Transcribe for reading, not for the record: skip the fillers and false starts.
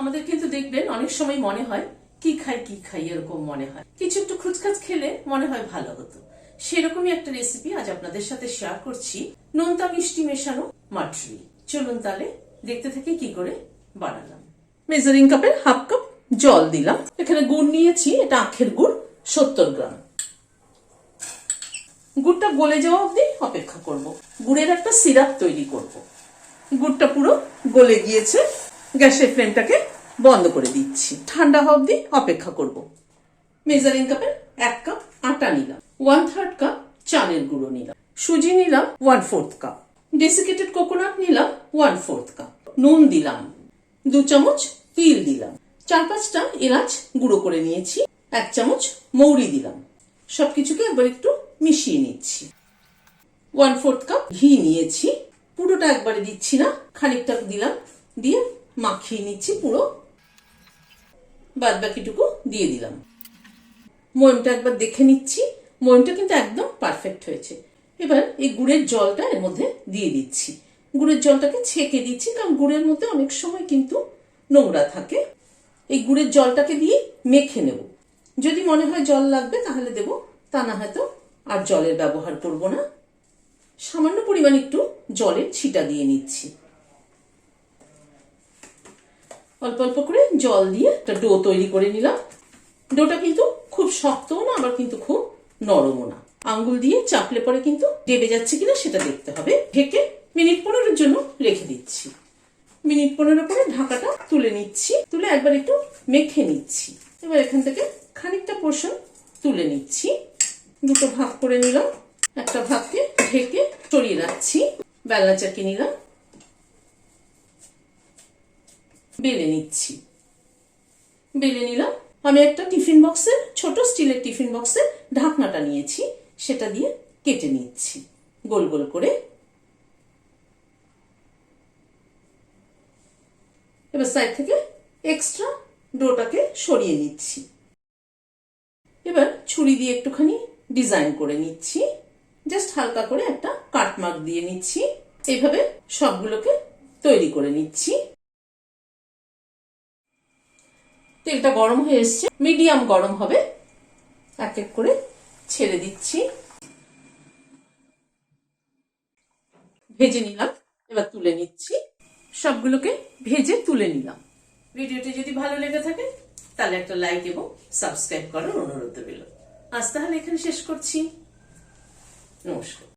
আমাদের কিন্তু দেখবেন অনেক সময় মনে হয় কি খাই এরকম মনে হয়, কিছু একটু খুচখাচ খেলে মনে হয় ভালো হতো। সেরকমই একটা রেসিপি আজ আপনাদের সাথে শেয়ার করছি, নোনতা মিষ্টি মেশানো মাটরি। চলুন তাহলে দেখতে থাকি কি করে বানালাম। মেজারিং কাপের হাফ কাপ জল দিলাম। এখানে গুড় নিয়েছি, এটা আখের গুড় 70 গ্রাম। গুড়টা গলে যাওয়া অবধি অপেক্ষা করব। গুড়ের একটা সিরাপ তৈরি করব। গুড়টা পুরো গলে গিয়েছে, গ্যাসের ফ্লেমটাকে বন্ধ করে দিচ্ছি। ঠান্ডা হওয়া অবধি অপেক্ষা করব। মেজারিং কাপের 1 কাপ আটা নিলাম, 1/3 কাপ চালের গুঁড়ো নিলাম, সুজি নিলাম 1/4 কাপ, ডেসিকেটেড কোকোনাট নিলাম 1/4 কাপ, নুন দিলাম, 2 চামচ তিল দিলাম, 4-5টা এলাচ গুঁড়ো করে নিয়েছি, 1 চামচ মৌরি দিলাম। সবকিছুকে একবার একটু মিশিয়ে নিচ্ছি। 1/4 কাপ ঘি নিয়েছি, পুরোটা একবারে দিচ্ছি না, খানিকটা দিলাম, দিয়ে মাখিয়ে নিচ্ছি পুরো। বাদ বাকিটুকু দিয়ে দিলাম। ময়মটা একবার দেখে নিচ্ছি, ময়মটা কিন্তু একদম পারফেক্ট হয়েছে। এবার এই গুড়ের জলটা এর মধ্যে দিয়ে দিচ্ছি। গুড়ের জলটাকে ছেঁকে দিচ্ছি, কারণ গুড়ের মধ্যে অনেক সময় কিন্তু নোংরা থাকে। এই গুড়ের জলটাকে দিয়ে মেখে নেব। যদি মনে হয় জল লাগবে তাহলে দেব, তা না হয়তো আর জলের ব্যবহার করব না। সামান্য পরিমাণ একটু জলের ছিটা দিয়ে নিচ্ছি। অল্প অল্প করে জল দিয়ে একটা ডো তৈরি করে নিলাম। ডোটা কিন্তু খুব শক্তও না, আবার কিন্তু খুব নরমও না। আঙ্গুল দিয়ে চাপলে পরে কিন্তু ডেবে যাচ্ছে কিনা সেটা দেখতে হবে। ঢেকে মিনিট 15-এর জন্য রেখে দিচ্ছি। মিনিট 15 পরে ঢাকাটা তুলে নিচ্ছি, তুলে একবার একটু মেখে নিচ্ছি। এবার এখান থেকে খানিকটা পোর্শন তুলে নিচ্ছি, দুটো ভাগ করে নিলাম। একটা ভাগকে ঢেকে সরিয়ে রাখছি। বেলনা চাকি নিলাম, বেলে নিচ্ছি। বেলে নিলাম। আমি একটা টিফিন বক্সের, ছোট স্টিলের টিফিন বক্সের ঢাকনাটা নিয়েছি, সেটা দিয়ে কেটে নিচ্ছি গোল গোল করে। এবার সাইড থেকে এক্সট্রা ডোটাকে সরিয়ে নিচ্ছি। এবার ছুরি দিয়ে একটুখানি ডিজাইন করে নিচ্ছি, জাস্ট হালকা করে একটা কাটমার্ক দিয়ে নিচ্ছি। এইভাবে সবগুলোকে তৈরি করে নিচ্ছি। তেলটা গরম হয়ে এসছে, মিডিয়াম গরম হবে। এক এক করে ছেড়ে দিচ্ছি। ভেজে নিলাম, এবার তুলে নিচ্ছি। সবগুলোকে ভেজে তুলে নিলাম। ভিডিওটি যদি ভালো লেগে থাকে তাহলে একটা লাইক এবং সাবস্ক্রাইব করার অনুরোধ রইল। আজ তাহলে এখানে শেষ করছি। নমস্কার।